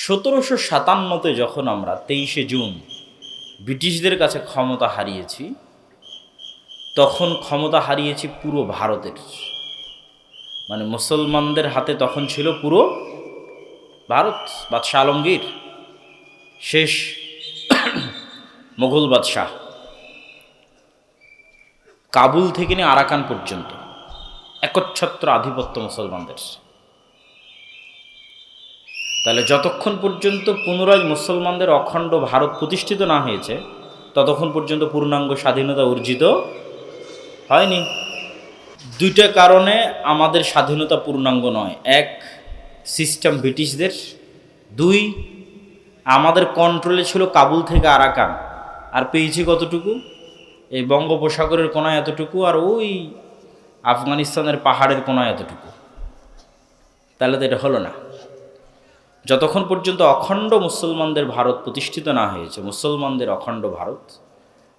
1757-তে যখন আমরা 23শে জুন ব্রিটিশদের কাছে ক্ষমতা হারিয়েছি, তখন ক্ষমতা হারিয়েছি পুরো ভারতের, মানে মুসলমানদের হাতে তখন ছিল পুরো ভারত। বাদশাহ আলমগীর শেষ মোগল বাদশাহ, কাবুল থেকে নিয়ে আরাকান পর্যন্ত একচ্ছত্র আধিপত্য মুসলমানদের। তাহলে যতক্ষণ পর্যন্ত পুনরায় মুসলমানদের অখণ্ড ভারত প্রতিষ্ঠিত না হয়েছে, ততক্ষণ পর্যন্ত পূর্ণাঙ্গ স্বাধীনতা অর্জিত হয়নি। দুইটা কারণে আমাদের স্বাধীনতা পূর্ণাঙ্গ নয়: এক, সিস্টেম ব্রিটিশদের; দুই, আমাদের কন্ট্রোলে ছিল কাবুল থেকে আরাকান, আর পেয়েছি কতটুকু? এই বঙ্গোপসাগরের কোনায় এতটুকু, আর ওই আফগানিস্তানের পাহাড়ের কোনায় এতটুকু। তাহলে তো এটা হলো না। যতক্ষণ পর্যন্ত অখণ্ড মুসলমানদের ভারত প্রতিষ্ঠিত না হয়েছে, মুসলমানদের অখণ্ড ভারত,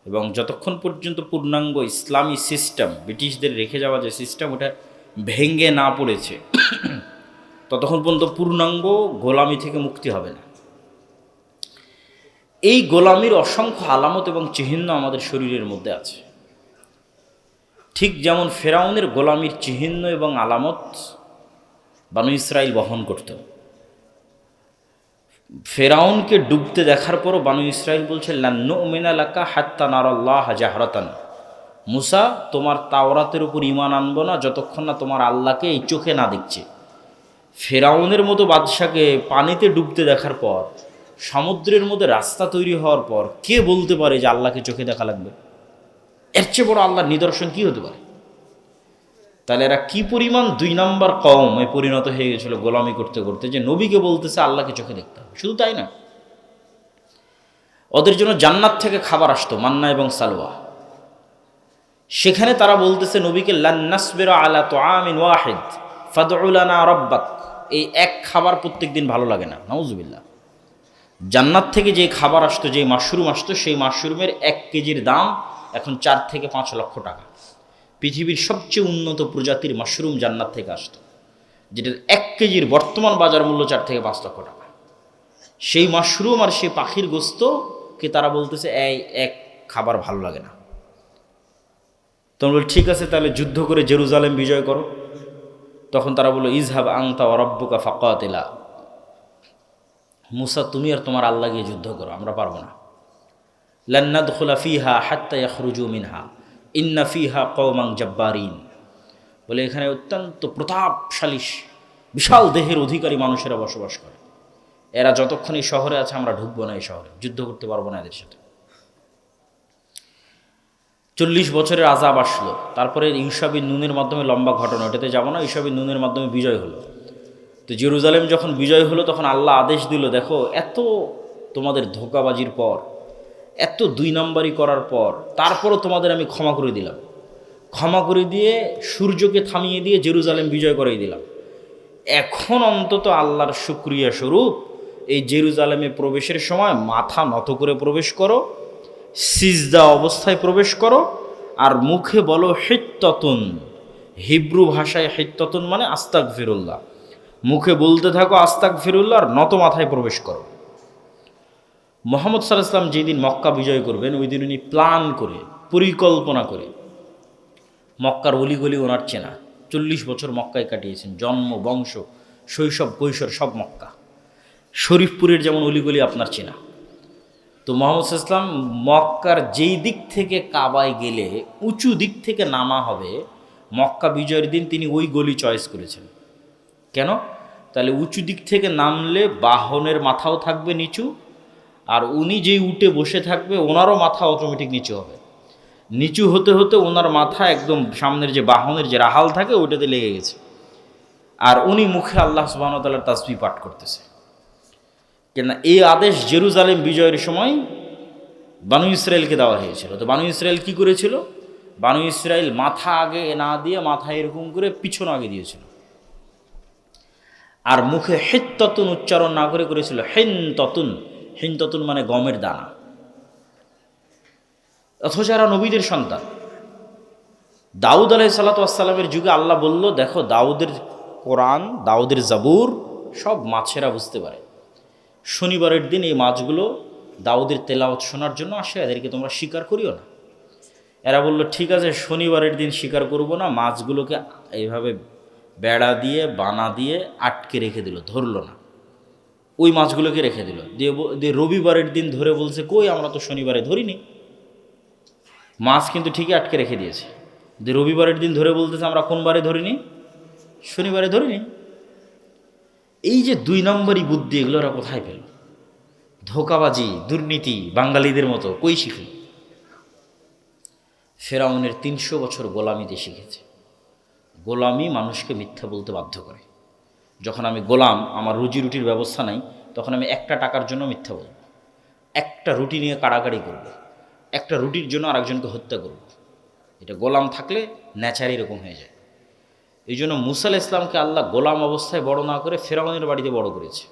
এবং যতক্ষণ পর্যন্ত পূর্ণাঙ্গ ইসলামী সিস্টেম, ব্রিটিশদের রেখে যাওয়া যে সিস্টেম, ওটা ভেঙে না পড়েছে, ততক্ষণ পর্যন্ত পূর্ণাঙ্গ গোলামি থেকে মুক্তি হবে না। এই গোলামির অসংখ্য আলামত এবং চিহ্ন আমাদের শরীরের মধ্যে আছে। ঠিক যেমন ফেরাউনের গোলামির চিহ্ন এবং আলামত বানু ইসরাইল বহন করত। ফেরাউনকে ডুবতে দেখার পরও বানু ইসরাইল বলছে, লান নুমিনা লাকা হাত্তা নারাল্লাহ জাহরাতান। মুসা, তোমার তাওরাতের উপর ঈমান আনবো না যতক্ষণ না তোমার আল্লাহকে এই চোখে না দেখছে। ফেরাউনের মতো বাদশাকে পানিতে ডুবতে দেখার পর, সমুদ্রের মধ্যে রাস্তা তৈরি হওয়ার পর, কে বলতে পারে যে আল্লাহকে চোখে দেখা লাগবে? এর চেয়ে বড় আল্লাহর নিদর্শন কি হতে পারে? তাহলে এরা কি পরিমাণ 2 নম্বর কওমে পরিণত হয়ে গেছিল গোলামি করতে করতে, যে নবীকে বলতেছে আল্লাহকে চোখে দেখতে হবে। শুধু তাই না, ওদের জন্য জান্নাত থেকে খাবার আসতো, মান্না এবং সালওয়া। সেখানে তারা বলতেছে নবীকে, লান নাসবিরা আলা তুআমিন ওয়াহিদ ফাদউ লানা রাব্বাক। এই এক খাবার প্রত্যেক দিন ভালো লাগে না, নাউজুবিল্লাহ। জান্নাত থেকে যে খাবার আসতো, যে মাশরুম আসতো, সেই মাশরুমের 1 কেজির দাম এখন 4 থেকে 5 লক্ষ টাকা। পৃথিবীর সবচেয়ে উন্নত প্রজাতির মাশরুম জান্নাত থেকে আসতো, যেটার 1 কেজির বর্তমান বাজার মূল্য 4 থেকে 5 লক্ষ টাকা। সেই মাশরুম আর সেই পাখির গোস্তকে তারা বলতেছে এই এক খাবার ভালো লাগে না। তোমরা বল, ঠিক আছে, তাহলে যুদ্ধ করে জেরুজালেম বিজয় করো। তখন তারা বলল, ইজহাব আনতা ওয়া রাব্বুকা ফাকাতিলা। মুসা, তুমি আর তোমার আল্লাহ গিয়ে যুদ্ধ করো, আমরা পারবো না। লান নাদখুলা ফিহা হাত্তা ইয়াখরুজু মিনহা ইন্না ফিহা কওমান জাব্বারিন। বলে, এখানে অত্যন্ত প্রতাপশালী বিশাল দেহের অধিকারী মানুষেরা বসবাস করে, এরা যতক্ষণ এই শহরে আছে আমরা ঢুকবো না, এই শহরে যুদ্ধ করতে পারবো না এদের সাথে। 40 বছরের আযাব আসলো। তারপরে ইউশা বিন নুনের মাধ্যমে, লম্বা ঘটনা, ওটাতে যাবো না, ইউশা বিন নুনের মাধ্যমে বিজয় হলো। তো জেরুজালেম যখন বিজয় হলো, তখন আল্লাহ আদেশ দিল, দেখো, এত তোমাদের ধোঁকাবাজির পর, এত 2 নম্বরই করার পর, তারপরও তোমাদের আমি ক্ষমা করে দিলাম। ক্ষমা করে দিয়ে সূর্যকে থামিয়ে দিয়ে জেরুজালেম বিজয় করেই দিলাম। এখন অন্তত আল্লাহর শুকরিয়া স্বরূপ এই জেরুজালেমে প্রবেশের সময় মাথা নত করে প্রবেশ করো, সিজদা অবস্থায় প্রবেশ করো, আর মুখে বলো হিত্তাতুন। হিব্রু ভাষায় হিত্তাতুন মানে আস্তাগফিরুল্লাহ। মুখে বলতে থাকো আস্তাগফিরুল্লাহ, আর নত মাথায় প্রবেশ করো। মুহাম্মদ সাল্লাল্লাহু আলাইহি ওয়াসাল্লাম যেদিন মক্কা বিজয় করবেন, ওই দিন উনি প্ল্যান করে, পরিকল্পনা করে, মক্কার অলিগলি ওনার চেনা। 40 বছর মক্কায় কাটিয়েছেন, জন্ম, বংশ, শৈশব, কৈশোর সব মক্কা। শরীফপুরের যেমন অলিগলি আপনার চেনা। তো মুহাম্মদ সাল্লাল্লাহু আলাইহি ওয়াসাল্লাম মক্কার যেই দিক থেকে কাবায় গেলে উঁচু দিক থেকে নামা হবে, মক্কা বিজয়ের দিন তিনি ওই গলি চয়েস করেছেন। কেন? তাহলে উঁচু দিক থেকে নামলে বাহনের মাথাও থাকবে নিচু, আর উনি যেই উঠে বসে থাকবে ওনারও মাথা অটোমেটিক নিচু হবে। নিচু হতে হতে ওনার মাথা একদম সামনের যে বাহনের যে রাহাল থাকে ওইটাতে লেগে গেছে, আর উনি মুখে আল্লাহ সুবহানাহু ওয়া তাআলার তাসবিহ পাঠ করতেছে। কেন? এই আদেশ জেরুজালেম বিজয়ের সময় বানু ইসরায়েলকে দেওয়া হয়েছিল। তো বানু ইসরায়েল কি করেছিল? বানু ইসরায়েল মাথা আগে না দিয়ে মাথা এরকম করে পিছন আগে দিয়েছিল, আর মুখে হিত্তাতুন উচ্চারণ না করে করেছিল হিনতাতুন। হিনতাতুন মানে গমের দানা। অথচ এরা নবীদের সন্তান। দাউদ আলাইহিসসালাতু ওয়াসসালামের যুগে আল্লাহ বলল, দেখো, দাউদের কোরআন, দাউদের জাবুর সব মাছেরা বুঝতে পারে, শনিবারের দিন এই মাছগুলো দাউদের তেলাওয়াত শোনার জন্য আসে, এদেরকে তোমরা শিকার করিও না। এরা বলল ঠিক আছে, শনিবারের দিন শিকার করব না। মাছগুলোকে এইভাবে বেড়া দিয়ে বানা দিয়ে আটকে রেখে দিল, ধরলো না। ওই মাছগুলোকে রেখে দিল, দিয়ে রবিবারের দিন ধরে বলছে কই আমরা তো শনিবারে ধরিনি। মাছ কিন্তু ঠিকই আটকে রেখে দিয়েছে। যে রবিবারের দিন ধরে বলতেছে আমরা কোন বারে ধরিনি, শনিবারে ধরিনি। এই যে 2 নম্বরই বুদ্ধি, এগুলো ওরা কোথায় পেল? ধোঁকাবাজি, দুর্নীতি বাঙালিদের মতো কই শিখল? ফেরাউনের 300 বছর গোলামিতে শিখেছে। গোলামি মানুষকে মিথ্যা বলতে বাধ্য করে। যখন আমি গোলাম, আমার রুজি রুটির ব্যবস্থা নাই, তখন আমি একটা টাকার জন্য মিথ্যা বলব, একটা রুটি নিয়ে কাড়াকাড়ি করব, একটা রুটির জন্য আরেকজনকে হত্যা করব। এটা গোলাম থাকলে ন্যাচার এরকম হয়ে যায়। এই জন্য মুসা আলাইহিস ইসলামকে আল্লাহ গোলাম অবস্থায় বড় না করে ফেরাউনের বাড়িতে বড় করেছে।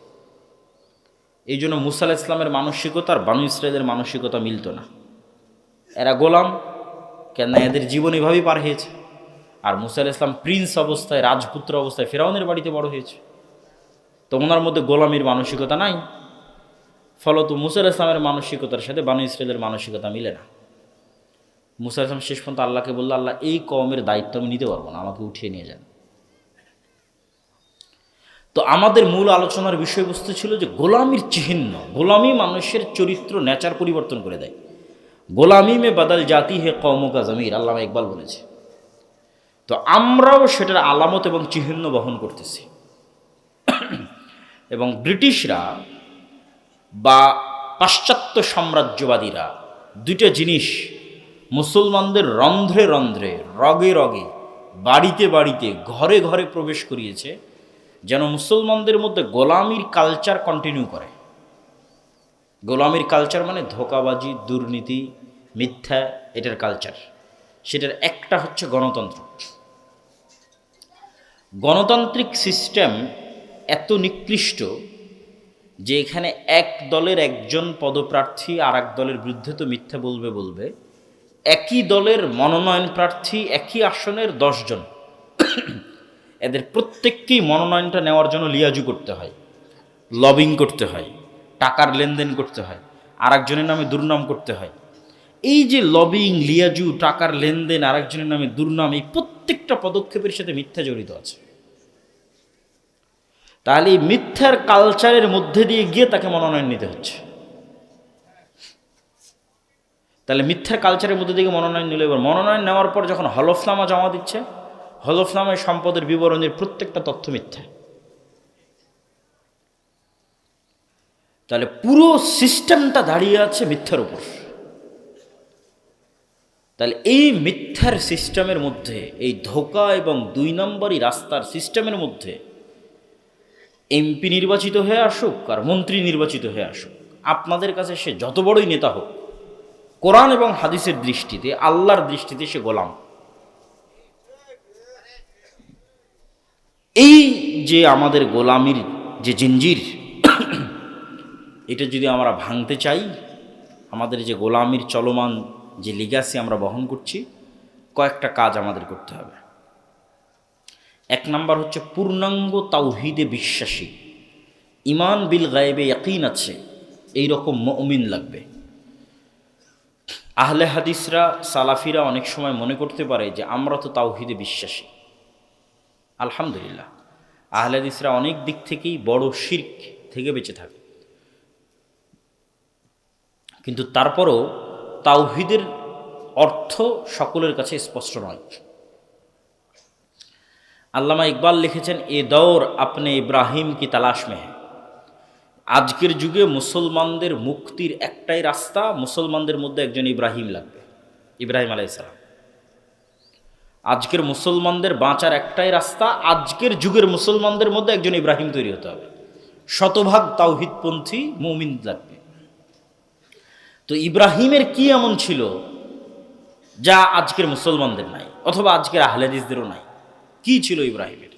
এই জন্য মুসা আলাইহিস ইসলামের মানসিকতা আর বানু ইসরাইলের মানসিকতা মিলত না। এরা গোলাম, কেন এদের জীবন এভাবেই পার হয়েছে। আর মুসা আলাইহিস ইসলাম প্রিন্স অবস্থায়, রাজপুত্র অবস্থায় ফেরাউনের বাড়িতে বড় হয়েছে। তো ওনার মধ্যে গোলামির মানসিকতা নাই, ফলত মুসা আলাইহিস ইসলামের মানসিকতার সাথে বানু ইসরাইলের মানসিকতা মিলে না। মুসা আলাইহিস ইসলাম শেষ পর্যন্ত আল্লাহকে বলল, আল্লাহ এই কওমের দায়িত্ব আমি নিতে পারবো না, আমাকে উঠিয়ে নিয়ে যান। তো আমাদের মূল আলোচনার বিষয়বস্তু ছিল যে গোলামির চিহ্ন, গোলামি মানুষের চরিত্র নেচার পরিবর্তন করে দেয়। গোলামি মে বদল জাতি হে কওমো কা জমির, আল্লামা ইকবাল বলেছে। তো আমরাও সেটার আলামত এবং চিহ্ন বহন করতেছি। এবং ব্রিটিশরা বা পাশ্চাত্য সাম্রাজ্যবাদীরা 2টা জিনিস মুসলমানদের রন্ধ্রে রন্ধ্রে, রগে রগে, বাড়িতে বাড়িতে, ঘরে ঘরে প্রবেশ করিয়েছে, যেন মুসলমানদের মধ্যে গোলামির কালচার কন্টিনিউ করে। গোলামির কালচার মানে ধোঁকাবাজি, দুর্নীতি, মিথ্যা, এটার কালচার। সেটার একটা হচ্ছে গণতন্ত্র। গণতান্ত্রিক সিস্টেম এত নিকৃষ্ট যে এখানে এক দলের একজন পদপ্রার্থী আর এক দলের বিরুদ্ধে তো মিথ্যা বলবে, একই দলের মনোনয়ন প্রার্থী একই আসনের 10 জন, এদের প্রত্যেককেই মনোনয়নটা নেওয়ার জন্য লিয়াজু করতে হয়, লবিং করতে হয়, টাকার লেনদেন করতে হয়, আরেকজনের নামে দুর্নাম করতে হয়। এই যে লবিং, লিয়াজু, টাকার লেনদেন, আরেকজনের নামে দুর্নাম, এই প্রত্যেকটা পদক্ষেপের সাথে মিথ্যা জড়িত আছে। তাহলে এই মিথ্যার কালচারের মধ্যে দিয়ে গিয়ে তাকে মনোনয়ন নিতে হচ্ছে। তাহলে মিথ্যার কালচারের মধ্যে দিয়ে মনোনয়ন নিলে, এবার মনোনয়ন নেওয়ার পর যখন হলফনামা জমা দিচ্ছে, হলফনামায় সম্পদের বিবরণের প্রত্যেকটা তথ্য মিথ্যা। তাহলে পুরো সিস্টেমটা দাঁড়িয়ে আছে মিথ্যার উপর। তাহলে এই মিথ্যার সিস্টেমের মধ্যে, এই ধোঁকা এবং 2 নম্বরই রাস্তার সিস্টেমের মধ্যে এমপি নির্বাচিত হয়ে আসুক আর মন্ত্রী নির্বাচিত হয়ে আসুক, আপনাদের কাছে সে যত বড়ই নেতা হোক, কোরআন এবং হাদিসের দৃষ্টিতে, আল্লাহর দৃষ্টিতে সে গোলাম। এই যে আমাদের গোলামির যে জিঞ্জির, এটা যদি আমরা ভাঙতে চাই, আমাদের যে গোলামির চলমান যে লিগাসি আমরা বহন করছি, কয়েকটা কাজ আমাদের করতে হবে। 1 নাম্বার হচ্ছে পূর্ণাঙ্গ তাওহীদে বিশ্বাসী, ইমান বিল গায়েবে ইয়াকিন আছে, এই রকম মুমিন লাগবে। আহলে হাদিসরা, সালাফিরা অনেক সময় মনে করতে পারে যে আমরা তো তাওহীদে বিশ্বাসী। আলহামদুলিল্লাহ, আহলে হাদিসরা অনেক দিক থেকেই বড় শিরক থেকে বেঁচে থাকে, কিন্তু তারপরও তাওহীদের অর্থ সকলের কাছে স্পষ্ট নয়। আল্লামা ইকবাল লিখেছেন, এ দৌর আপনি ইব্রাহিম কি তালাশ মে হ্যায়। আজকের যুগে মুসলমানদের মুক্তির একটাই রাস্তা, মুসলমানদের মধ্যে একজন ইব্রাহিম লাগবে, ইব্রাহিম আলাইহিস সালাম। আজকের মুসলমানদের বাঁচার একটাই রাস্তা, আজকের যুগের মুসলমানদের মধ্যে একজন ইব্রাহিম তৈরি হতে হবে, শতভাগ তাওহীদপন্থী মুমিন লাগবে। তো ইব্রাহিমের কি এমন ছিল যা আজকের মুসলমানদের নাই, অথবা আজকের আহলে হাদিসদেরও নাই? কি ছিল ইব্রাহিমের?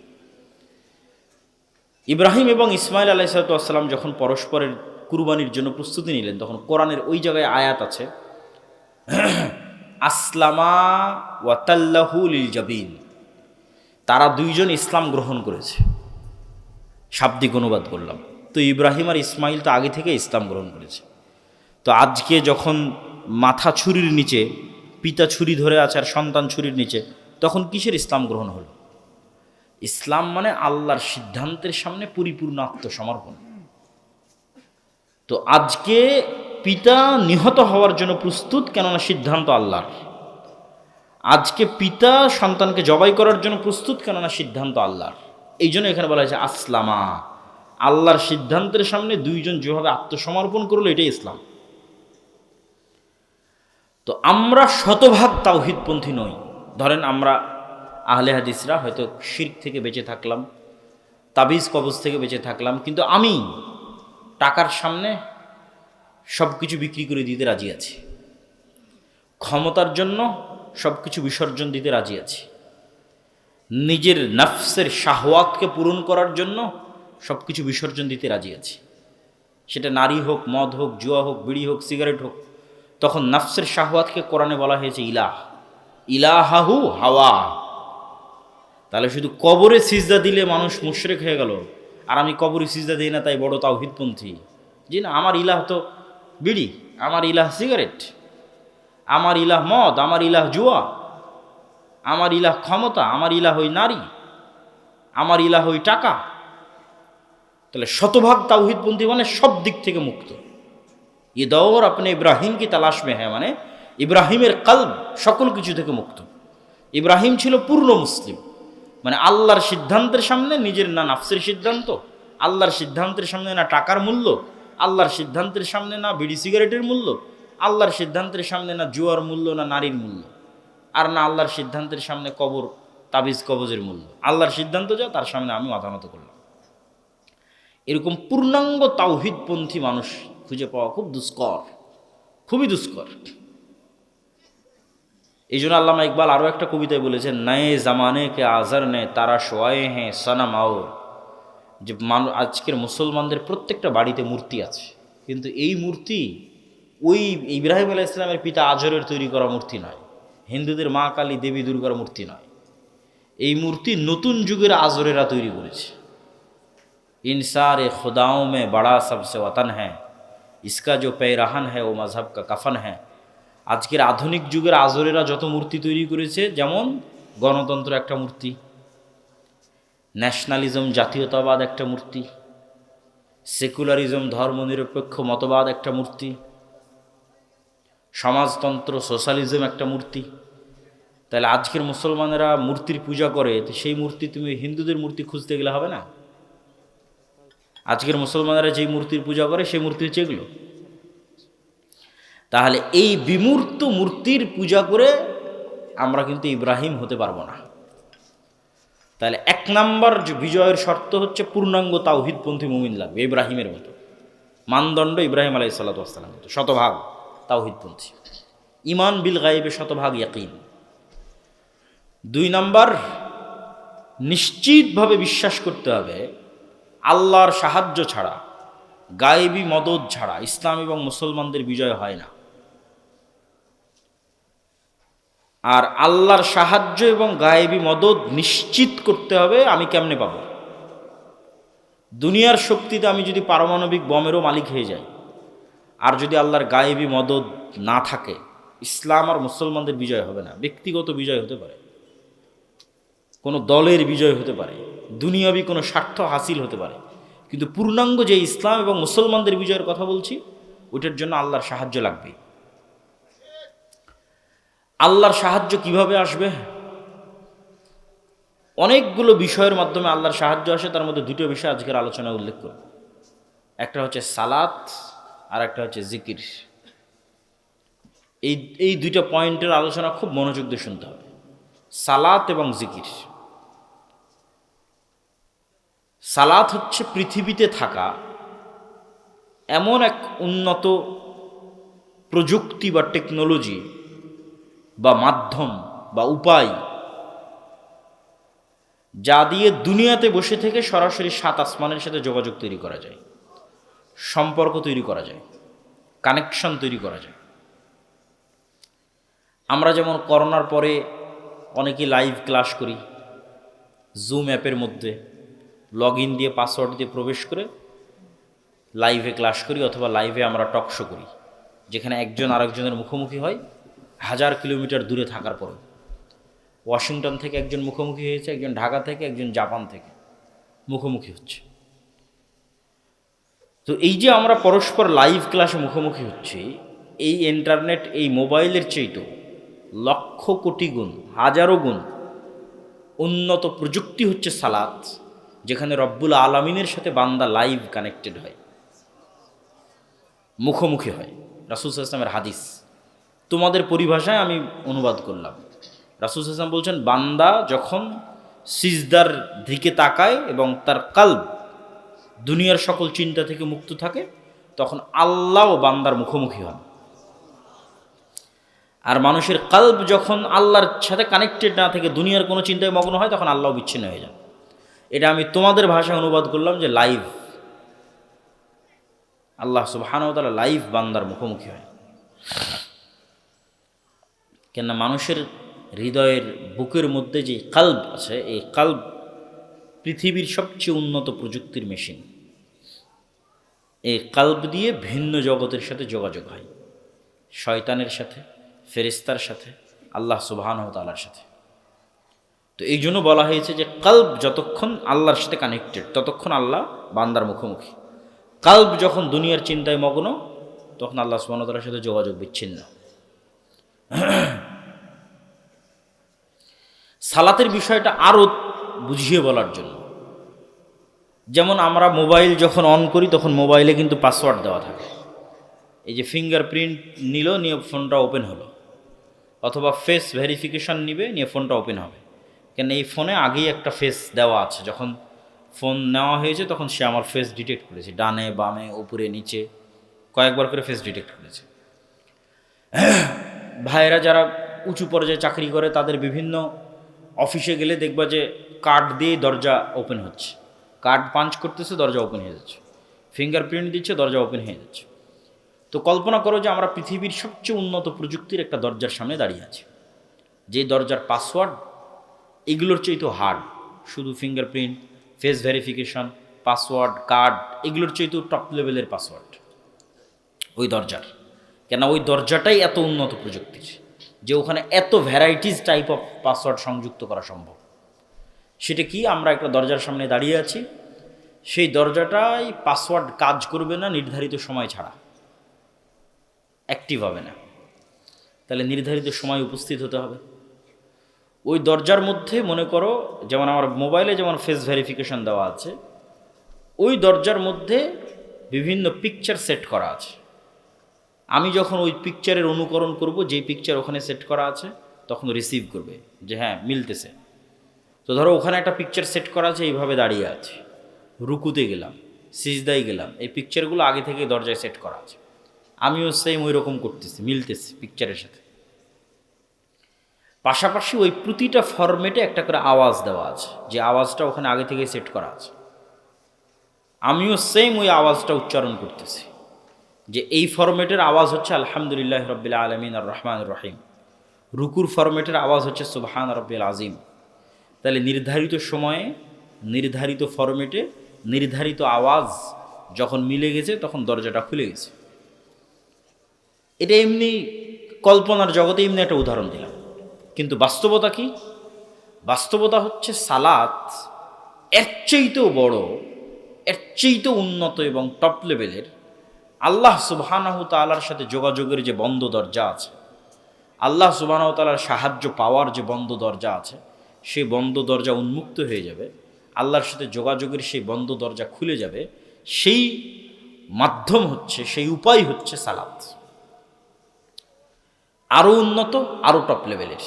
ইব্রাহিম এবং ইসমাইল আলাইহিসসালাম যখন পরস্পরের কুরবানির জন্য প্রস্তুতি নিলেন, তখন কোরআনের ওই জায়গায় আয়াত আছে, আসলামা ওয়াতাল্লাহু লিল জাবিন, তারা 2 জন ইসলাম গ্রহণ করেছে। শাব্দিক অনুবাদ করলাম, তো ইব্রাহিম আর ইসমাইল তো আগে থেকে ইসলাম গ্রহণ করেছে। তো আজকে যখন মাথা ছুরির নিচে, পিতা ছুরি ধরে আছে আর সন্তান ছুরির নিচে, তখন কিসের ইসলাম গ্রহণ হলো? ইসলাম মানে আল্লাহর সিদ্ধান্তের সামনে পরিপূর্ণ আত্মসমর্পণ। তো আজকে পিতা নিহত হওয়ার জন্য প্রস্তুত, কেননা সিদ্ধান্ত আল্লাহর। আজকে পিতা সন্তানকে জবাই করার জন্য প্রস্তুত, কেননা সিদ্ধান্ত আল্লাহর। এই জন্য এখানে বলা হয়েছে আসলামা, আল্লাহর সিদ্ধান্তের সামনে দুইজন যেভাবে আত্মসমর্পণ করলো, এটাই ইসলাম। তো আমরা শতভাগ তাওহীদপন্থী নই। ধরেন আমরা আহলে হাদিসরা হয়তো শিরক থেকে বেঁচে থাকলাম, তাবিজ কবজ থেকে বেঁচে থাকলাম, কিন্তু আমি টাকার সামনে সব কিছু বিক্রি করে দিতে রাজি আছি, ক্ষমতার জন্য সব কিছু বিসর্জন দিতে রাজি আছি, নিজের নফসের শাহওয়াতকে পূরণ করার জন্য সব কিছু বিসর্জন দিতে রাজি আছি। সেটা নারী হোক, মদ হোক, জুয়া হোক, বিড়ি হোক, সিগারেট হোক। তখন নফসের শাহওয়াতকে কোরআনে বলা হয়েছে ইলাহ, ইলাহাহু হাওয়া। তাহলে শুধু কবরে সিজদা দিলে মানুষ মুশরিক হয়ে গেল, আর আমি কবরে সিজদা দিই না তাই বড় তাওহীদপন্থী? জি না, আমার ইলাহ তো বিড়ি, আমার ইলাহ সিগারেট, আমার ইলাহ মদ, আমার ইলাহ জুয়া, আমার ইলাহ ক্ষমতা, আমার ইলাহ ওই নারী, আমার ইলাহ ওই টাকা। তাহলে শতভাগ তাওহীদপন্থী মানে সব দিক থেকে মুক্ত। ये दौर अपने इब्राहिम की तलाश में है, মানে ইব্রাহিমের কলব সকল কিছু থেকে মুক্ত। ইব্রাহিম ছিল পূর্ণ মুসলিম, মানে আল্লাহর সিদ্ধান্তের সামনে নিজের না নাফসের সিদ্ধান্ত, আল্লাহর সিদ্ধান্তের সামনে না টাকার মূল্য, আল্লাহর সিদ্ধান্তের সামনে না বিড়ি সিগারেটের মূল্য, আল্লাহর সিদ্ধান্তের সামনে না জুয়ার মূল্য, না নারীর মূল্য, আর না আল্লাহর সিদ্ধান্তের সামনে কবর, তাবিজ কবজের মূল্য। আল্লাহর সিদ্ধান্ত যা, তার সামনে আমি মাথা নত করলাম। এরকম পূর্ণাঙ্গ তাওহীদপন্থী মানুষ খুঁজে পাওয়া খুব দুষ্কর, খুবই দুষ্কর। এই জন্য আল্লামা ইকবাল আরও একটা কবিতায় বলেছেন, নয়ে জামানে কে আজর নে তারা শোয়ে হ্যাঁ সনম আওর, যে আজকের মুসলমানদের প্রত্যেকটা বাড়িতে মূর্তি আছে, কিন্তু এই মূর্তি ওই ইব্রাহিম আলাইহিস সালামের পিতা আজরের তৈরি করা মূর্তি নয়, হিন্দুদের মা কালী দেবী দুর্গার মূর্তি নয়। এই মূর্তি নতুন যুগের আজরেরা তৈরি করেছে। ইনসার এ খুদাও মে বড়া সবসে ওয়াতন হ্যাঁ, ইসকা जो पैराहन है वो मजहब का कफन है। আজকের আধুনিক যুগের আজরেরা যত মূর্তি তৈরি করেছে, যেমন গণতন্ত্র একটা মূর্তি, ন্যাশনালিজম জাতীয়তাবাদ একটা মূর্তি, সেকুলারিজম ধর্মনিরপেক্ষ মতবাদ একটা মূর্তি, সমাজতন্ত্র সোশ্যালিজম একটা মূর্তি। তাহলে আজকের মুসলমানেরা মূর্তির পূজা করে, তো সেই মূর্তি তুমি হিন্দুদের মূর্তি খুঁজতে গেলে হবে না। আজকের মুসলমানেরা যেই মূর্তির পূজা করে সেই মূর্তি হচ্ছে এগুলো। তাহলে এই বিমূর্ত মূর্তির পূজা করে আমরা কিন্তু ইব্রাহিম হতে পারবো না। তাহলে এক নাম্বার বিজয়ের শর্ত হচ্ছে পূর্ণাঙ্গ তাওহীদপন্থী মুমিন লাগবে, ইব্রাহিমের মতো মানদণ্ড, ইব্রাহিম আলাইহিস সালাতু ওয়াস সালাম মতো শতভাগ তাওহীদপন্থী, ঈমান বিল গায়বে শতভাগ ইয়াকিন। 2 নাম্বার, নিশ্চিতভাবে বিশ্বাস করতে হবে আল্লাহর সাহায্য ছাড়া, গায়েবী মদদ ছাড়া ইসলাম এবং মুসলমানদের বিজয় হয় না। আর আল্লাহর সাহায্য এবং গায়েবী মদদ নিশ্চিত করতে হবে আমি কেমনে পাবো? দুনিয়ার শক্তিতে আমি যদি পারমাণবিক বমেরও মালিক হয়ে যাই, আর যদি আল্লাহর গায়েবী মদদ না থাকে, ইসলাম আর মুসলমানদের বিজয় হবে না। ব্যক্তিগত বিজয় হতে পারে, কোনো দলের বিজয় হতে পারে, দুনিয়াবী কোনো স্বার্থ হাসিল হতে পারে, কিন্তু পূর্ণাঙ্গ যে ইসলাম এবং মুসলমানদের বিজয়ের কথা বলছি, ওইটার জন্য আল্লাহর সাহায্য লাগবে। আল্লাহর সাহায্য কিভাবে আসবে? অনেকগুলো বিষয়ের মাধ্যমে আল্লাহর সাহায্য আসে, তার মধ্যে 2টো বিষয় আজকের আলোচনায় উল্লেখ করব। একটা হচ্ছে সালাত, আর একটা হচ্ছে জিকির। এই 2টা পয়েন্টের আলোচনা খুব মনোযোগ দিয়ে শুনতে হবে, সালাত এবং জিকির। সালাত হচ্ছে পৃথিবীতে থাকা এমন এক উন্নত প্রযুক্তি বা টেকনোলজি বা মাধ্যম বা উপায়, যা দিয়ে দুনিয়াতে বসে থেকে সরাসরি 7 আসমানের সাথে যোগাযোগ তৈরি করা যায়, সম্পর্ক তৈরি করা যায়, কানেকশন তৈরি করা যায়। আমরা যেমন করোনার পরে অনেকে লাইভ ক্লাস করি, জুম অ্যাপের মধ্যে লগ ইন দিয়ে পাসওয়ার্ড দিয়ে প্রবেশ করে লাইভে ক্লাস করি অথবা লাইভে আমরা টক শো করি, যেখানে একজন আরেকজনের মুখোমুখি হয় 1000 কিলোমিটার দূরে থাকার পরেও। ওয়াশিংটন থেকে একজন মুখোমুখি হয়েছে, একজন ঢাকা থেকে, একজন জাপান থেকে মুখোমুখি হচ্ছে। তো এই যে আমরা পরস্পর লাইভ ক্লাসে মুখোমুখি হচ্ছি, এই ইন্টারনেট, এই মোবাইলের চেয়েও লক্ষ কোটি গুণ, হাজারো গুণ উন্নত প্রযুক্তি হচ্ছে সালাত, যেখানে রব্বুল আলামিনের সাথে বান্দা লাইভ কানেক্টেড হয়, মুখোমুখি হয়। রাসূল সাল্লাল্লাহু আলাইহি ওয়াসাল্লামের হাদিস তোমাদের পরিভাষায় আমি অনুবাদ করলাম। রাসূল সাল্লাল্লাহু আলাইহি ওয়াসাল্লাম বলছেন, বান্দা যখন সিজদার দিকে তাকায় এবং তার কলব দুনিয়ার সকল চিন্তা থেকে মুক্ত থাকে, তখন আল্লাহ ও বান্দার মুখোমুখি হন। আর মানুষের কলব যখন আল্লাহর সাথে কানেক্টেড না থেকে দুনিয়ার কোনো চিন্তায় মগ্ন হয়, তখন আল্লাহ বিচ্ছিন্ন হয়ে যান। এটা আমি তোমাদের ভাষায় অনুবাদ করলাম যে লাইভ, আল্লাহ সুবহানাহু ওয়া তাআলা লাইভ বান্দার মুখোমুখি হয়। কেননা মানুষের হৃদয়ের বুকের মধ্যে যে কলব আছে, এই কলব পৃথিবীর সবচেয়ে উন্নত প্রযুক্তির মেশিন। এই কলব দিয়ে ভিন্ন জগতের সাথে যোগাযোগ হয়, শয়তানের সাথে, ফেরেশতার সাথে, আল্লাহ সুবহানাহু ওয়া তাআলার সাথে। তো এই জন্য বলা হয়েছে যে কলব যতক্ষণ আল্লাহর সাথে কানেক্টেড, ততক্ষণ আল্লাহ বান্দার মুখোমুখি। কলব যখন দুনিয়ার চিন্তায় মগ্ন, তখন আল্লাহ সুবহানাহু ওয়া তাআলার সাথে যোগাযোগ বিচ্ছিন্ন। সালাতের বিষয়টা আরও বুঝিয়ে বলার জন্য, যেমন আমরা মোবাইল যখন অন করি তখন মোবাইলে কিন্তু পাসওয়ার্ড দেওয়া থাকে। এই যে ফিঙ্গারপ্রিন্ট নিল, নিয়ে ফোনটা ওপেন হলো, অথবা ফেস ভেরিফিকেশন নিবে, নিয়ে ফোনটা ওপেন হবে। কেন এই ফোনে আগেই একটা ফেস দেওয়া আছে, যখন ফোন নেওয়া হয়েছে তখন সে আমার ফেস ডিটেক্ট করেছে, ডানে বামে উপরে নিচে কয়েকবার করে ফেস ডিটেক্ট করেছে। ভাইয়েরা যারা উঁচু পর্যায়ে চাকরি করে, তাদের বিভিন্ন অফিসে গেলে দেখবা যে কার্ড দিয়ে দরজা ওপেন হচ্ছে, কার্ড পাঞ্চ করতেছে, দরজা ওপেন হয়ে যাচ্ছে, ফিঙ্গারপ্রিন্ট দিচ্ছে, দরজা ওপেন হয়ে যাচ্ছে। তো কল্পনা করো যে আমরা পৃথিবীর সবচেয়ে উন্নত প্রযুক্তির একটা দরজার সামনে দাঁড়িয়ে আছি, যে দরজার পাসওয়ার্ড এগুলোর চেয়ে তো হার্ড। শুধু fingerprint, face verification, password, card, এগুলোর চেয়ে তো টপ লেভেলের পাসওয়ার্ড ওই দরজার। কেন ওই দরজাটাই এত উন্নত প্রযুক্তির যে ওখানে এত ভ্যারাইটিস টাইপ অফ পাসওয়ার্ড সংযুক্ত করা সম্ভব। সেটা কি, আমরা একটা দরজার সামনে দাঁড়িয়ে আছি, সেই দরজাটাই পাসওয়ার্ড কাজ করবে না নির্ধারিত সময় ছাড়া, অ্যাক্টিভ হবে না। তাহলে নির্ধারিত সময় উপস্থিত হতে হবে। ওই দরজার মধ্যে মনে করো, যেমন আমার মোবাইলে যেমন ফেস ভেরিফিকেশন দেওয়া আছে, ওই দরজার মধ্যে বিভিন্ন পিকচার সেট করা আছে। আমি যখন ওই পিকচারের অনুকরণ করব, যেই পিকচার ওখানে সেট করা আছে, তখন রিসিভ করবে যে হ্যাঁ মিলতেছে। তো ধরো ওখানে একটা পিকচার সেট করা আছে, এইভাবে দাঁড়িয়ে আছে, রুকুতে গেলাম, সিজদায় গেলাম, এই পিকচারগুলো আগে থেকে দরজায় সেট করা আছে, আমিও সেম ওই রকম করতেছি, মিলতেছি পিকচারের সাথে। পাশাপাশি ওই প্রতিটা ফরম্যাটে একটা করে আওয়াজ দেওয়া আছে, যে আওয়াজটা ওখানে আগে থেকে সেট করা আছে, আমিও সেম ওই আওয়াজটা উচ্চারণ করতেছি, যে এই ফরম্যাটের আওয়াজ হচ্ছে আলহামদুলিল্লাহ রাব্বিল আলামিন আর রহমানির রহিম, রুকুর ফরম্যাটের আওয়াজ হচ্ছে সুবহান রাব্বিল আযীম। তাহলে নির্ধারিত সময়ে, নির্ধারিত ফরম্যাটে, নির্ধারিত আওয়াজ যখন মিলে গেছে, তখন দরজাটা খুলে গেছে। এটা এমনি কল্পনার জগতে এমনি একটা উদাহরণ দিলাম, কিন্তু বাস্তবতা কি? বাস্তবতা হচ্ছে সালাত এর চাইতেও বড়, এর চাইতেও উন্নত এবং টপ লেভেলের আল্লাহ সুবহানাহু তাআলার সাথে যোগাযোগের যে বন্ধ দরজা আছে, আল্লাহ সুবহানাহু তাআলার সাহায্য পাওয়ার যে বন্ধ দরজা আছে, সেই বন্ধ দরজা উন্মুক্ত হয়ে যাবে, আল্লাহর সাথে যোগাযোগের সেই বন্ধ দরজা খুলে যাবে। সেই মাধ্যম হচ্ছে, সেই উপায় হচ্ছে সালাত। আরও উন্নত, আরও টপ লেভেলের,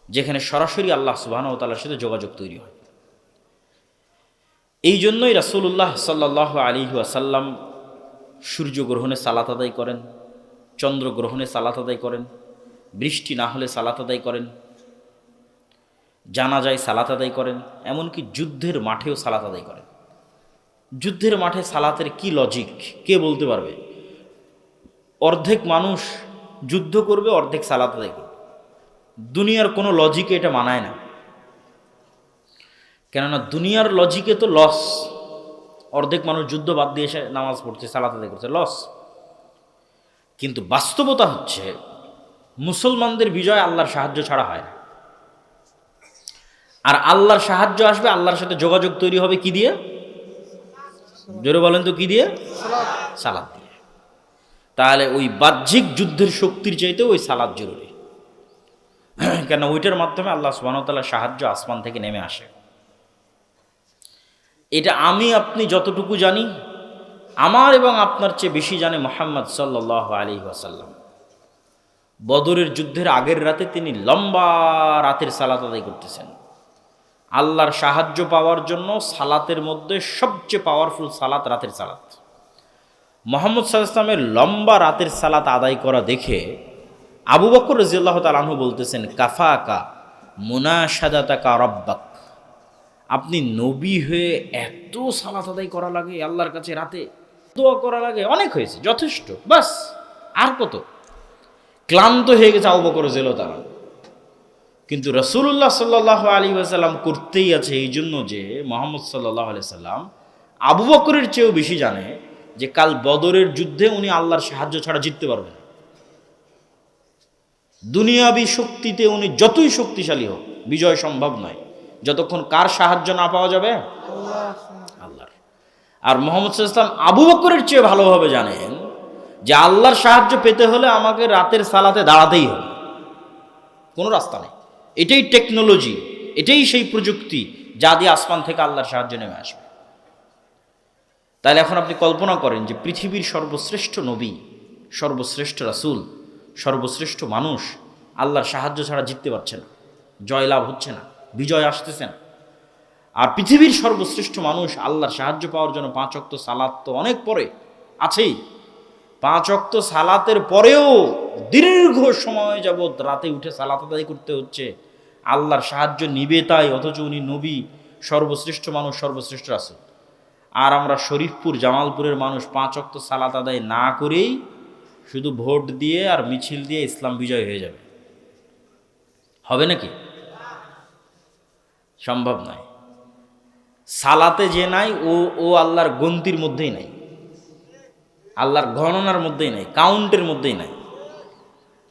যেখানে সরাসরি আল্লাহ সুবহানাহু ওয়া তাআলার সাথে যোগাযোগ তৈরি হয়। এই জন্যই রাসূলুল্লাহ সাল্লাল্লাহু আলাইহি ওয়াসাল্লাম সূর্যগ্রহণে সালাত আদায় করেন, চন্দ্রগ্রহণে সালাত আদায় করেন, বৃষ্টি না হলে সালাত আদায় করেন, জানাজায় সালাত আদায় করেন, এমনকি যুদ্ধের মাঠেও সালাত আদায় করেন। যুদ্ধের মাঠে সালাতের কি লজিক কে বলতে পারবে? অর্ধেক মানুষ যুদ্ধ করবে, অর্ধেক সালাত আদায় করবে। দুনিয়ার কোনো লজিকে এটা মানায় না, কেননা দুনিয়ার লজিকে তো লস, অর্ধেক মানুষ যুদ্ধ বাদ দিয়ে এসে নামাজ পড়ছে, সালাত আদায় করছে, লস। কিন্তু বাস্তবতা হচ্ছে মুসলমানদের বিজয় আল্লাহর সাহায্য ছাড়া হয় না। আর আল্লাহর সাহায্য আসবে, আল্লাহর সাথে যোগাযোগ তৈরি হবে কি দিয়ে? জোরে বলেন তো কি দিয়ে? সালাত দিয়ে। তাহলে ওই বাহ্যিক যুদ্ধের শক্তির চাইতে ওই সালাত জরুরি, কেন ওইটার মাধ্যমে আল্লাহ সুবহানাহু ওয়া তাআলার সাহায্য আসমান থেকে নেমে আসে। এটা আমি আপনি যতটুকু জানি, আমার এবং আপনার চেয়ে বেশি জানে মুহাম্মদ সাল্লাল্লাহু আলাইহি ওয়াসাল্লাম। বদরের যুদ্ধের আগের রাতে তিনি লম্বা রাতের সালাত আদায় করতেছেন। আল্লাহর সাহায্য পাওয়ার জন্য সালাতের মধ্যে সবচেয়ে পাওয়ারফুল সালাত রাতের সালাত। মুহাম্মদ সাল্লাল্লাহু আলাইহি ওয়াসাল্লামের লম্বা রাতের সালাত আদায় করা দেখে আবু বকর রাদিয়াল্লাহু তাআলা আনহু বলতেছেন, কাফাকা মুনাশাদাতাকা রাব্বাক, আপনি নবী হয়ে এত সালাত আদায় করা লাগে আল্লাহর কাছে, রাতে দোয়া করা লাগে, অনেক হয়েছে, যথেষ্ট, বাস আর কত? ক্লান্ত হয়ে গেছে আবু বকর রাদিয়াল্লাহু তাআলা। কিন্তু রাসূলুল্লাহ সাল্লাল্লাহু আলাইহি ওয়াসাল্লাম করতেই আছে, এই জন্য যে মুহাম্মদ সাল্লাল্লাহু আলাইহি সাল্লাম আবু বকরের চেয়েও বেশি জানে যে কাল বদরের যুদ্ধে উনি আল্লাহর সাহায্য ছাড়া জিততে পারবেন না। দুনিয়াবী শক্তিতে উনি যতই শক্তিশালী হোক, বিজয় সম্ভব নয় যতক্ষণ কার সাহায্য না পাওয়া যাবে? আল্লাহর। আর মুহাম্মদ সাল্লাল্লাহু আলাইহি ওয়াসাল্লাম আবু বকরের চেয়ে ভালোভাবে জানেন যে আল্লাহর সাহায্য পেতে হলে আমাকে রাতের সালাতে দাঁড়াতেই হবে, কোনো রাস্তা নেই। এটাই টেকনোলজি, এটাই সেই প্রযুক্তি যা দিয়ে আসমান থেকে আল্লাহর সাহায্য নেমে আসবে। তাহলে এখন আপনি কল্পনা করেন যে পৃথিবীর সর্বশ্রেষ্ঠ নবী, সর্বশ্রেষ্ঠ রাসূল, সর্বশ্রেষ্ঠ মানুষ আল্লাহর সাহায্য ছাড়া জিততে পারছে না, জয়লাভ হচ্ছে না, বিজয় আসতেছে না। আর পৃথিবীর সর্বশ্রেষ্ঠ মানুষ আল্লাহর সাহায্য পাওয়ার জন্য 5 ওয়াক্ত সালাত তো অনেক পরে আছেই, 5 ওয়াক্ত সালাতের পরেও দীর্ঘ সময় যাবৎ রাতে উঠে সালাত আদায় করতে হচ্ছে, আল্লাহর সাহায্য নিবে তাই, অথচ উনি নবী, সর্বশ্রেষ্ঠ মানুষ, সর্বশ্রেষ্ঠ রাসূল। আর আমরা শরীফপুর জামালপুরের মানুষ 5 ওয়াক্ত সালাত আদায় না করেই শুধু ভোট দিয়ে আর মিছিল দিয়ে ইসলাম বিজয় হয়ে যাবে, হবে নাকি? সম্ভব নয়। সালাতে যে নাই ও আল্লাহর গন্তির মধ্যেই নাই, আল্লাহর গণনার মধ্যেই নাই, কাউন্টের মধ্যেই নাই।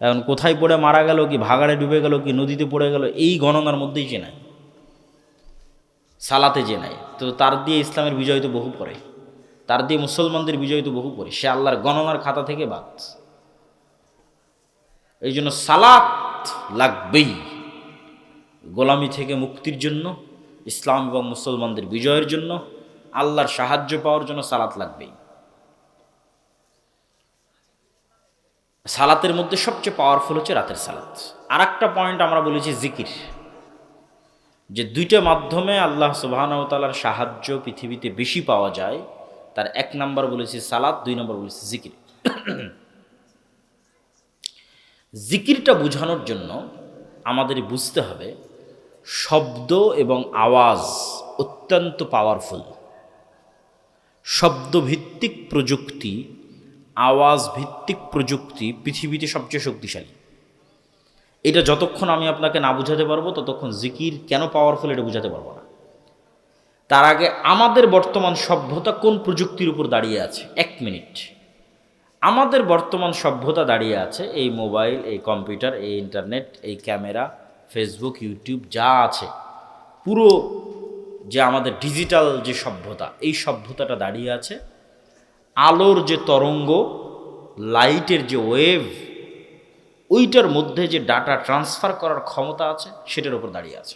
এখন কোথায় পড়ে মারা গেল, কি ভাগাড়ে ডুবে গেল, কি নদীতে পড়ে গেল, এই গণনার মধ্যেই যে নাই, সালাতে যে নাই। তো তার দিয়ে ইসলামের বিজয় তো বহু পরে, তার দিয়ে মুসলমানদের বিজয় তো বহু পরে, সে আল্লাহর গণনার খাতা থেকে বাদ। এই জন্য সালাত লাগবেই, গোলামি থেকে মুক্তির জন্য, ইসলাম এবং মুসলমানদের বিজয়ের জন্য, আল্লাহর সাহায্য পাওয়ার জন্য সালাত লাগবেই। সালাতের মধ্যে সবচেয়ে পাওয়ারফুল হচ্ছে রাতের সালাত। আর একটা পয়েন্ট আমরা বলেছি জিকির, যে দুইটা মাধ্যমে আল্লাহ সুবহানাহু ওয়া তাআলার সাহায্য পৃথিবীতে বেশি পাওয়া যায়। তার 1 নম্বর বলেছি সালাত, 2 নম্বর বলেছি জিকির। জিকিরটা বোঝানোর জন্য আমাদের বুঝতে হবে শব্দ এবং আওয়াজ অত্যন্ত পাওয়ারফুল। শব্দভিত্তিক প্রযুক্তি, আওয়াজ ভিত্তিক প্রযুক্তি পৃথিবীতে সবচেয়ে শক্তিশালী। এটা যতক্ষণ আমি আপনাকে না বুঝাতে পারবো ততক্ষণ জিকির কেন পাওয়ারফুল এটা বুঝাতে পারবো না। তার আগে আমাদের বর্তমান সভ্যতা কোন প্রযুক্তির উপর দাঁড়িয়ে আছে? 1 মিনিট। আমাদের বর্তমান সভ্যতা দাঁড়িয়ে আছে এই মোবাইল, এই কম্পিউটার, এই ইন্টারনেট, এই ক্যামেরা, ফেসবুক, ইউটিউব যা আছে, পুরো যে আমাদের ডিজিটাল যে সভ্যতা, এই সভ্যতাটা দাঁড়িয়ে আছে আলোর যে তরঙ্গ, লাইটের যে ওয়েভ, ওইটার মধ্যে যে ডাটা ট্রান্সফার করার ক্ষমতা আছে সেটার উপর দাঁড়িয়ে আছে।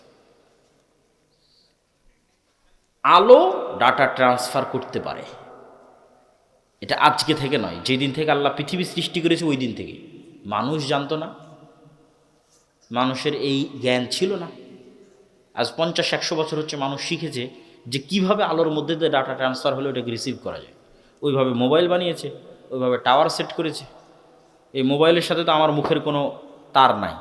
আলো ডাটা ট্রান্সফার করতে পারে, এটা আজকে থেকে নয়, যেদিন থেকে আল্লাহ পৃথিবী সৃষ্টি করেছে ওই দিন থেকে। মানুষ জানতো না, মানুষের এই জ্ঞান ছিল না। আজ 50-100 বছর হচ্ছে মানুষ শিখেছে যে কিভাবে আলোর মধ্যে দিয়ে ডাটা ট্রান্সফার হলে ওটাকে রিসিভ করা যায়। ওইভাবে মোবাইল বানিয়েছে, ওইভাবে টাওয়ার সেট করেছে। এই মোবাইলের সাথে তো আমার মুখের কোনো তার নাই,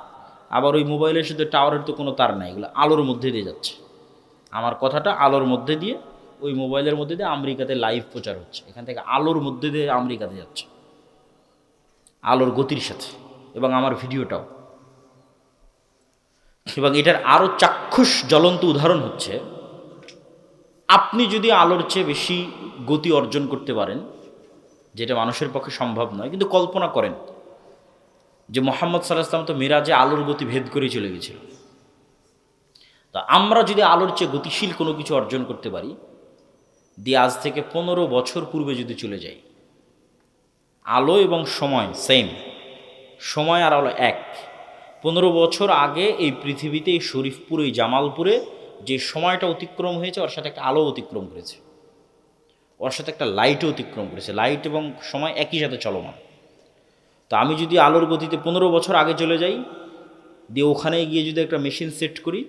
আবার ওই মোবাইলের সাথে টাওয়ারের তো কোনো তার নাই, এগুলো আলোর মধ্যে দিয়ে যাচ্ছে। আমার কথাটা আলোর মধ্যে দিয়ে, ওই মোবাইলের মধ্যে দিয়ে আমেরিকাতে লাইভ প্রচার হচ্ছে, এখান থেকে আলোর মধ্যে দিয়ে আমেরিকাতে যাচ্ছে, আলোর গতির সাথে, এবং আমার ভিডিওটাও। এবং এটার আরও চাক্ষুষ জ্বলন্ত উদাহরণ হচ্ছে আপনি যদি আলোর চেয়ে বেশি গতি অর্জন করতে পারেন, যেটা মানুষের পক্ষে সম্ভব নয়, কিন্তু কল্পনা করেন যে মুহাম্মদ সাল্লাল্লাহু আলাইহি ওয়াসাল্লাম তো মিরাজে আলোর গতি ভেদ করে চলে গেছিল। তা আমরা যদি আলোর চেয়ে গতিশীল কোনো কিছু অর্জন করতে পারি, দিয়ে আজ থেকে 15 বছর পূর্বে যদি চলে যাই, আলো এবং সময় সেম, সময় আর আলো এক। 15 বছর আগে এই পৃথিবীতে, এই শরীফপুরে, এই জামালপুরে যে সময়টা অতিক্রম হয়েছে, ওর সাথে একটা আলো অতিক্রম করেছে, ওর সাথে একটা লাইটও অতিক্রম করেছে। লাইট এবং সময় একই সাথে চলমান। তো আমি যদি আলোর গতিতে 15 বছর আগে চলে যাই, দিয়ে ওখানে গিয়ে যদি একটা মেশিন সেট করি,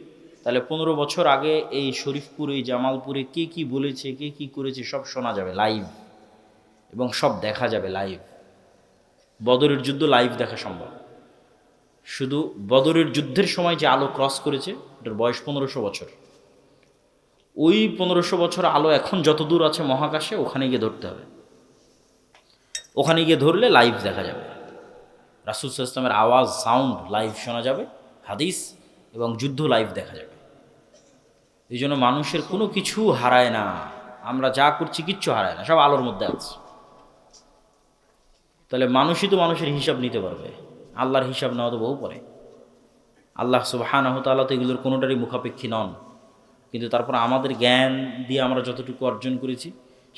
তাহলে 15 বছর আগে এই শরীফপুর, এই জামালপুরে কে কী বলেছে, কে কী করেছে সব শোনা যাবে লাইভ, এবং সব দেখা যাবে লাইভ। বদরের যুদ্ধ লাইভ দেখা সম্ভব। শুধু বদরের যুদ্ধের সময় যে আলো ক্রস করেছে, ওটার বয়স 1500 বছর। ওই 1500 বছর আলো এখন যত দূর আছে মহাকাশে, ওখানে গিয়ে ধরতে হবে। ওখানে গিয়ে ধরলে লাইভ দেখা যাবে। রাসূল সাল্লাল্লাহু আলাইহি ওয়াসাল্লামের আওয়াজ, সাউন্ড লাইভ শোনা যাবে, হাদিস এবং যুদ্ধ লাইভ দেখা যাবে। এই জন্য মানুষের কোনো কিছু হারায় না, আমরা যা করছি কিচ্ছু হারায় না, সব আলোর মধ্যে আছে। তাহলে মানুষই তো মানুষের হিসাব নিতে পারবে, আল্লাহর হিসাব নেওয়া তো বহু পরে। আল্লাহ সুবহানাহু ওয়া তাআলা তো এগুলোর কোনোটারই মুখাপেক্ষী নন, কিন্তু তারপর আমাদের জ্ঞান দিয়ে আমরা যতটুকু অর্জন করেছি,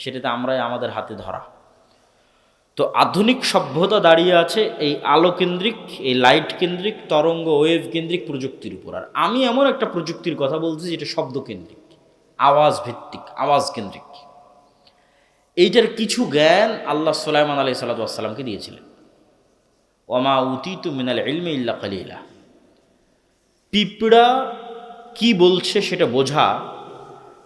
সেটাতে আমরাই আমাদের হাতে ধরা। তো আধুনিক সভ্যতা দাঁড়িয়ে আছে এই আলো কেন্দ্রিক, এই লাইট কেন্দ্রিক, তরঙ্গ ওয়েভ কেন্দ্রিক প্রযুক্তির উপর। আর আমি এমন একটা প্রযুক্তির কথা বলছি যেটা শব্দ কেন্দ্রিক, আওয়াজ ভিত্তিক, আওয়াজ কেন্দ্রিক। এইটার কিছু জ্ঞান আল্লাহ সুলাইমান আলাইহিস সালাতু ওয়াস সালামকে দিয়েছিলেন। ওমা উতিতু মিনাল ইলমি ইল্লা কালিলা। পিঁপড়া কি বলছে সেটা বোঝা,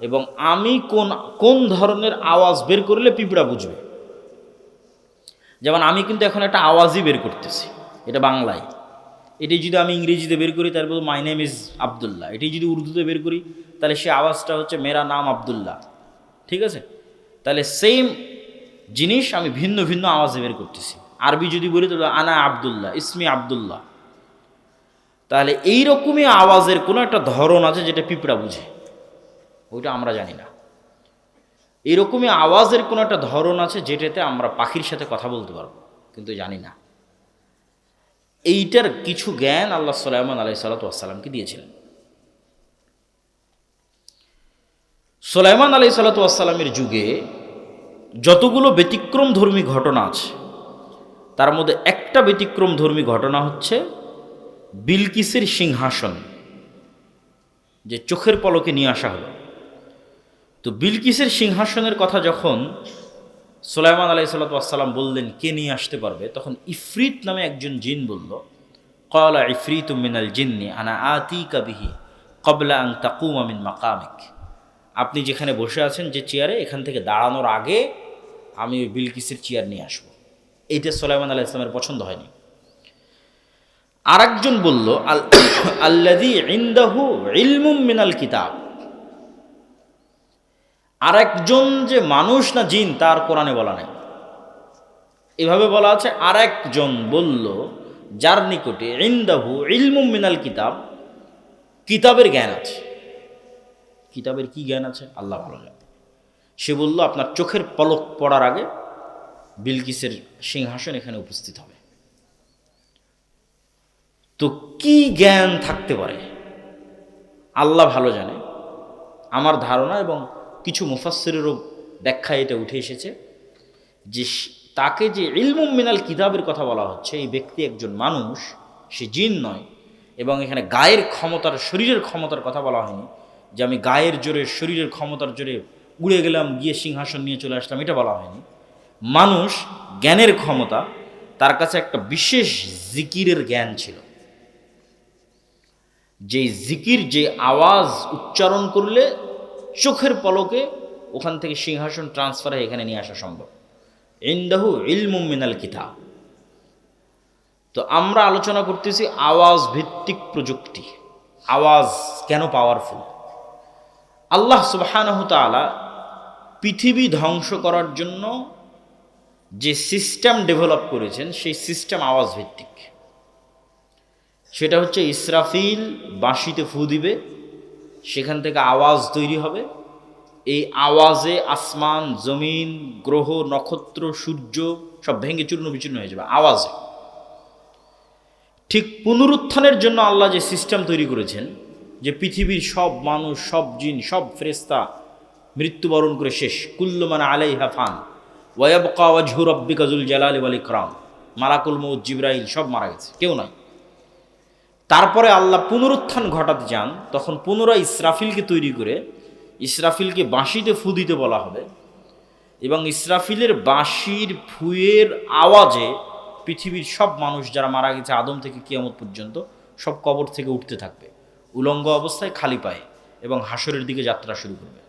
এবং আমি কোন কোন ধরনের আওয়াজ বের করলে পিঁপড়া বুঝবে। যেমন আমি কিন্তু এখন একটা আওয়াজই বের করতেছি, এটা বাংলায়। এটাই যদি আমি ইংরেজিতে বের করি, তার বলবো মাই নেম ইজ আবদুল্লাহ। এটাই যদি উর্দুতে বের করি, তাহলে সে আওয়াজটা হচ্ছে মেরা নাম আবদুল্লাহ। ঠিক আছে? তাহলে সেম জিনিস আমি ভিন্ন ভিন্ন আওয়াজে বের করতেছি। আরবি যদি বলি তাহলে আনা আবদুল্লাহ, ইসমি আবদুল্লাহ। তাহলে এইরকমই আওয়াজের কোনো একটা ধরন আছে যেটা পিঁপড়া বুঝে, ওইটা আমরা জানি না। এইরকমই আওয়াজের কোনো একটা ধরন আছে যেটাতে আমরা পাখির সাথে কথা বলতে পারবো, কিন্তু জানি না। এইটার কিছু জ্ঞান আল্লাহ সুলাইমান আলাইহিস সালাতু ওয়াস সালামকে দিয়েছিলেন। সুলাইমান আলাইহিস সালাতু ওয়াস সালামের যুগে যতগুলো ব্যতিক্রম ধর্মী ঘটনা আছে, তার মধ্যে একটা ব্যতিক্রম ধর্মী ঘটনা হচ্ছে বিলকিসের সিংহাসন, যে চোখের পলকে নিয়ে আসা হলো। তো বিলকিসের সিংহাসনের কথা যখন সুলাইমান আলাইহিস সালাতু ওয়াস সালাম বললেন কে নিয়ে আসতে পারবে, তখন ইফরিত নামে একজন জিন বলল, ক্বালা ইফরিতুম মিনাল জিন্নি আনা আতিকা বিহি ক্বাবলা আন তাকুমা মিন মাকামিক। আপনি যেখানে বসে আছেন যে চেয়ারে, এখান থেকে দাঁড়ানোর আগে আমি ওই বিলকিসের চেয়ার নিয়ে আসবো। এইটা সুলাইমান আলাইহিস সালামের পছন্দ হয়নি। আরেকজন বলল আল্লাযী ইনদাহু ইলমুম মিনাল কিতাব। আরেকজন যে মানুষ না জিন, তার কোরআনে বলা নেই, এভাবে বলা আছে। আরেকজন বলল যার নিকটে ইনদাহু ইলমুম মিনাল কিতাব, কিতাবের জ্ঞান আছে। কিতাবের কি জ্ঞান আছে আল্লাহ ভালো জানে। সে বলল আপনার চোখের পলক পড়ার আগে বিলকিসের সিংহাসন এখানে উপস্থিত হবে। তো কি জ্ঞান থাকতে পারে আল্লাহ ভালো জানে। আমার ধারণা এবং কিছু মুফাসসিরেরও ব্যাখ্যায় এটা উঠে এসেছে যে তাকে যে ইলমুম মিনাল কিতাবের কথা বলা হচ্ছে, এই ব্যক্তি একজন মানুষ, সে জিন নয়। এবং এখানে গায়ের ক্ষমতার, শরীরের ক্ষমতার কথা বলা হয়নি, যে আমি গায়ের জোরে, শরীরের ক্ষমতার জোরে উড়ে গেলাম, গিয়ে সিংহাসন নিয়ে চলে আসলাম, এটা বলা হয়নি। মানুষ, জ্ঞানের ক্ষমতা, তার কাছে একটা বিশেষ জিকিরের জ্ঞান ছিল, যে জিকির, যে আওয়াজ উচ্চারণ করলে চোখের পলকে ওখান থেকে সিংহাসন ট্রান্সফার হয়ে এখানে নিয়ে আসা সম্ভব। ইনদাহু ইলমুম মিনাল কিতাব। তো আমরা আলোচনা করতেছি আওয়াজ ভিত্তিক প্রযুক্তি। আওয়াজ কেন পাওয়ারফুল? আল্লাহ সুবহানাহু ওয়া তাআলা পৃথিবী ধ্বংস করার জন্য যে সিস্টেম ডেভেলপ করেছেন, সেই সিস্টেম আওয়াজ ভিত্তিক। সেটা হচ্ছে ইসরাফিল বাঁশিতে ফু দিবে, সেখান থেকে আওয়াজ তৈরি হবে, এই আওয়াজে আসমান, জমিন, গ্রহ, নক্ষত্র, সূর্য সব ভেঙে চূর্ণ বিচূর্ণ হয়ে যাবে আওয়াজে। ঠিক পুনরুত্থানের জন্য আল্লাহ যে সিস্টেম তৈরি করেছেন, যে পৃথিবীর সব মানুষ, সব জিন, সব ফেরেশতা মৃত্যুবরণ করে শেষ, কুল্লু মান আলাইহা ফান ওয়া ইয়াবকা ওয়াজহু রাব্বিকা যুল জালালি ওয়াল ইকরাম, মালাকুল মউত, জিবরাইল সব মারা গেছে, কেউ নাই। তারপরে আল্লাহ পুনরুত্থান ঘটাতে চান, তখন পুনরায় ইসরাফিলকে তৈরি করে ইসরাফিলকে বাঁশিতে ফু দিতে বলা হবে, এবং ইসরাফিলের বাঁশির ফুয়ের আওয়াজে পৃথিবীর সব মানুষ যারা মারা গেছে আদম থেকে কিয়ামত পর্যন্ত সব কবর থেকে উঠতে থাকবে উলঙ্গ অবস্থায়, খালি পায়ে, এবং হাসরের দিকে যাত্রা শুরু করবে।